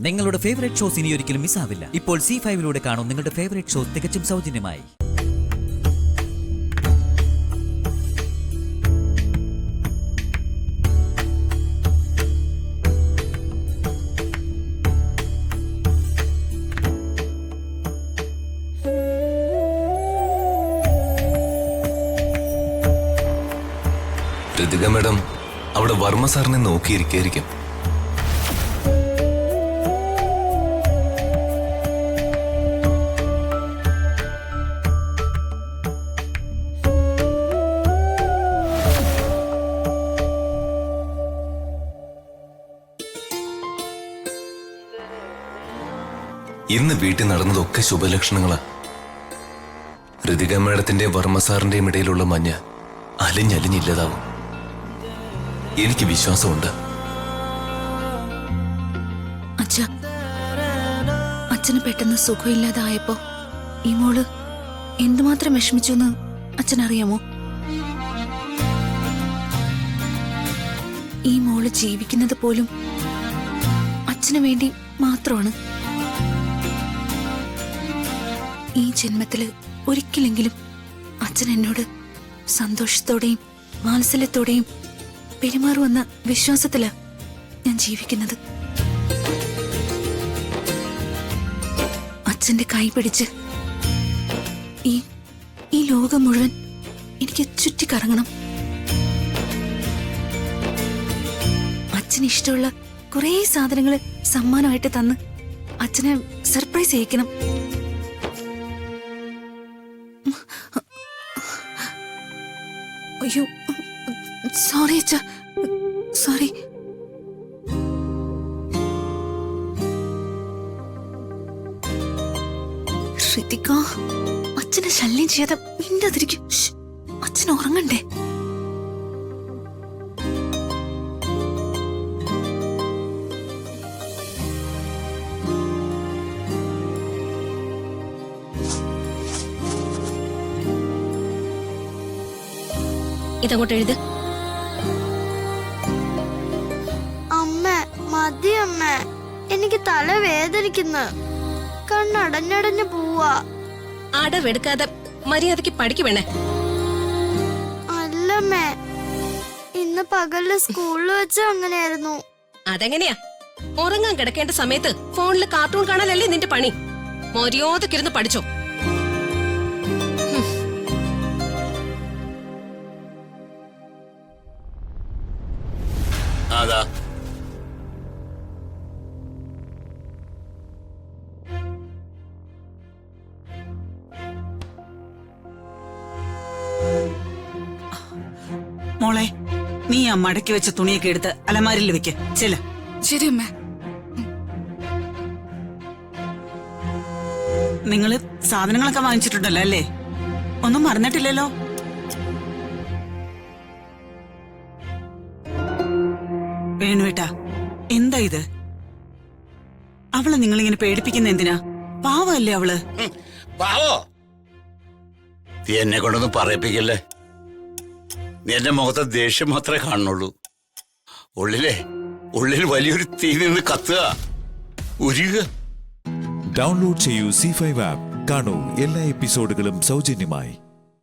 നിങ്ങളുടെ favourite shows ഇനി ഒരിക്കലും മിസ്സാവില്ല. ഇപ്പോൾ C5 കാണും നിങ്ങളുടെ ഫേവറേറ്റ് ഷോസ് തികച്ചും സൗജന്യമായി. ഋതിക മാഡം അവിടെ വർമ്മ സാറിനെ നോക്കിയിരിക്കായിരിക്കും. ഇന്ന് വീട്ടിൽ നടന്നതൊക്കെ ശുഭലക്ഷണങ്ങളാ. ഋതിക മാഡത്തിന്റെ വർമ്മ സാറിന്റെയും ഇടയിലുള്ള മഞ്ഞ് അലിഞ്ഞലിഞ്ഞില്ലതാവും. എനിക്ക് വിശ്വാസമുണ്ട്. അച്ഛന് പെട്ടെന്ന് സുഖമില്ലാതായപ്പോ ഈ മോള് എന്തുമാത്രം വിഷമിച്ചു എന്ന് അച്ഛനറിയാമോ? ഈ മോള് ജീവിക്കുന്നത് പോലും അച്ഛന് വേണ്ടി മാത്രമാണ്. ഈ ജന്മത്തില് ഒരിക്കലെങ്കിലും അച്ഛൻ എന്നോട് സന്തോഷത്തോടെയും വാത്സല്യത്തോടെയും പെരുമാറുമെന്ന വിശ്വാസത്തിലാ ഞാൻ ജീവിക്കുന്നത്. അച്ഛന്റെ കൈ പിടിച്ച് ഈ ലോകം മുഴുവൻ എനിക്ക് ചുറ്റിക്കറങ്ങണം. അച്ഛന് ഇഷ്ടമുള്ള കുറേ സാധനങ്ങള് സമ്മാനമായിട്ട് തന്ന് അച്ഛനെ സർപ്രൈസ് ചെയ്യിക്കണം. അയ്യോ സോറി അച്ഛ, സോറി. ഋതിക, അച്ഛനെ ശല്യം ചെയ്യാതെ മിണ്ടാതിരിക്കും. അച്ഛൻ ഉറങ്ങണ്ടേ? ഇതങ്ങോട്ട് എഴുത്. അമ്മ മതി അമ്മ, എനിക്ക് തല വേദനിക്കുന്നു. കണ്ണടഞ്ഞടഞ്ഞു പോവാ. അടവെടുക്കാതെ മര്യാദക്ക് പഠിക്കു വേണേ. അല്ലമ്മേ, ഇന്ന് പകല് സ്കൂളിൽ വെച്ച് അങ്ങനെയായിരുന്നു. അതെങ്ങനെയാ? ഉറങ്ങാൻ കിടക്കേണ്ട സമയത്ത് ഫോണില് കാർട്ടൂൺ കാണലല്ലേ നിന്റെ പണി? മര്യാദക്കിരുന്ന് പഠിച്ചോ. അതാ മോളെ, നീ ആ മടക്കി വെച്ച തുണിയൊക്കെ എടുത്ത് അലമാരിൽ വെക്ക്. ചെല. ശരി അമ്മ. നിങ്ങള് സാധനങ്ങളൊക്കെ വാങ്ങിച്ചിട്ടുണ്ടല്ലോ അല്ലേ? ഒന്നും മറന്നിട്ടില്ലല്ലോ? വേണുവേട്ടാ, എന്താ ഇത്? അവളെ നിങ്ങളിങ്ങനെ പേടിപ്പിക്കുന്ന എന്തിനാ? പാവല്ലേ അവള്? പാവോ? നീ എന്നെ കൊണ്ടൊന്നും പറയിപ്പിക്കല്ലേ. നീ എന്റെ മുഖത്തെ ദേഷ്യം മാത്രമേ കാണുന്നുള്ളൂ. ഉള്ളിൽ വലിയൊരു തീ നിന്ന് കത്തുക, ഉരുക. ഡൗൺലോഡ് ചെയ്യൂ C5 ആപ്പ്. കാണൂ എല്ലാ എപ്പിസോഡുകളും സൗജന്യമായി.